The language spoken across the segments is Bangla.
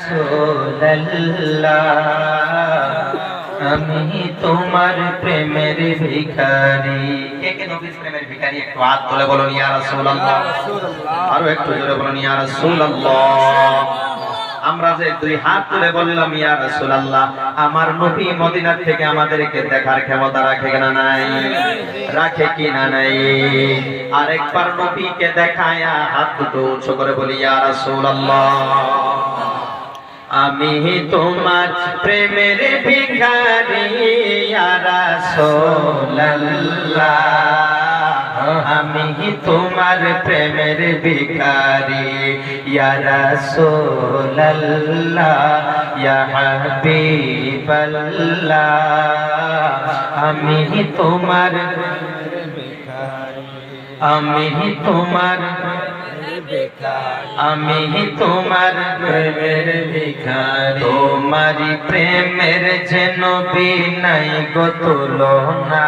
রাসূলুল্লাহ আমি তোমার প্রেমের ভিখারি। কে কে নবীর প্রেমের ভিখারি একটু হাত তুলে বলুন ইয়া রাসূলুল্লাহ। আরো একটু জোরে বলুন ইয়া রাসূলুল্লাহ। আমরা যে দুই হাত তুলে বললাম ইয়া রাসূলুল্লাহ, আমার নবী মদিনা থেকে আমাদেরকে দেখার ক্ষমতা রাখে না নাই? রাখে কি না নাই? আরেকবার নবীকে দেখায়া হাত দুটো উঁচু করে বলি ইয়া রাসূলুল্লাহ আমি তোমার প্রেমের ভিখারি ইয়া রাসূলুল্লাহ আমি তোমার প্রেমের ভিখারি ইয়া রাসূলুল্লাহ ইয়া হাবিবাল্লাহ আমি তোমার প্রেমের ভিখারি তোমারি প্রেমের যেন বিনাই গো তুলনা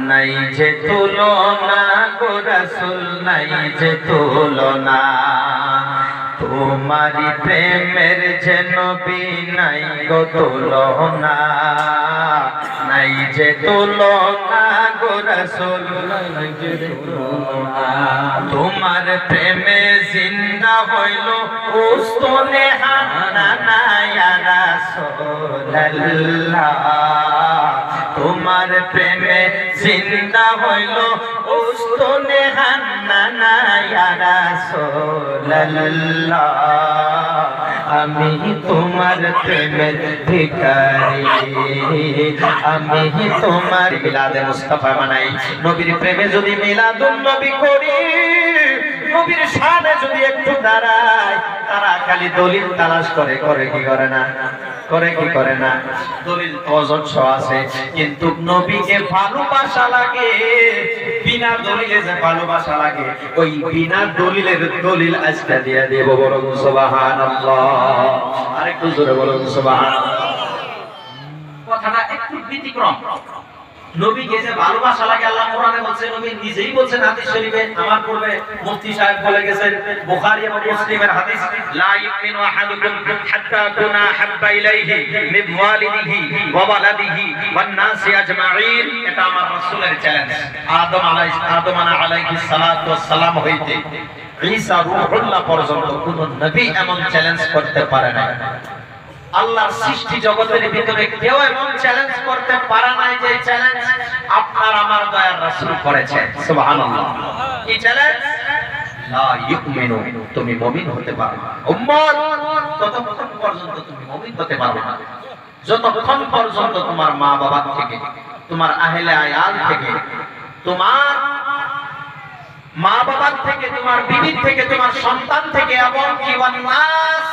নাই যে তুলনা গো রাসূল নাই যে তুলনা তোমারি প্রেমের যেন বিনাই গো তুলনা নাই যে তুলনা গো রাসূল নাই যে তুলনা তোমার প্রেমে জিন্দা হইল উস্তনে হান্না ইয়া রাসূলুল্লাহ তোমার প্রেমে জিন্দা হইল উস্তনে হান্না ইয়া রাসূলুল্লাহ আমি তোমার প্রেমের ভিখারি আমি তোমার মিলাদে মুস্তাফা মানাই নবীর প্রেমে যদি মিলাদুন নবী করি নবীর শানে যদি একটু দাঁড়ায় তারা খালি দলিল তালাশ করে কি করে না দলিল অজস্র আছে কিন্তু নবীকে ভালোবাসা লাগে বিনা দলিলে যে ভালোবাসা লাগে ওই বিনা দলিলের দলিল আজকে দিয়ে দেব বলুন সুবহানাল্লাহ আরেকটু জোরে বলুন সুবহানাল্লাহ কথাটা একটু ব্যতিক্রম নবীকে যে ভালোবাসা লাগে আল্লাহ কোরআনে বলছে নবী নিজেই বলছেন হাদিস শরীফে আমার পূর্বে মুফতি সাহেব বলে গেছেন বুখারী এবং মুসলিমের হাদিস লা ইউমিনু আহাদুকুম হাত্তা আকুনা হাব্বা ইলাইহি মিন ওয়ালিদিহি ওয়া ওয়ালাদিহি ওয়ান নাসি আজমাইন এটা আমার রাসূলের চ্যালেঞ্জ আদম আলাইহিস সালাতু ওয়াস সালাম হইতে ঈসা রূহুল্লাহ পর্যন্ত কোন নবী এমন চ্যালেঞ্জ করতে পারে না আল্লাহর সৃষ্টি জগতের ভিতরে কেউ এমন চ্যালেঞ্জ করতে পারে না যে চ্যালেঞ্জ আপনার আমার দয়ার রাসূল করেছেন সুবহানাল্লাহ কি চ্যালেঞ্জ লা ইউমিনু তুমি মুমিন হতে পারবে না উম্মত ততক্ষণ পর্যন্ত তুমি মুমিন হতে পারবে না যতক্ষণ পর্যন্ত তোমার মা বাবা থেকে তোমার আহলে আয়াল থেকে তোমার মা বাবা থেকে তোমার বিবি থেকে তোমার সন্তান থেকে এবং কি ওয়ান্নাস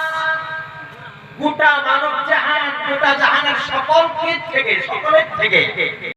গোটা মানব জাহান গোটা জাহানের সকলের থেকে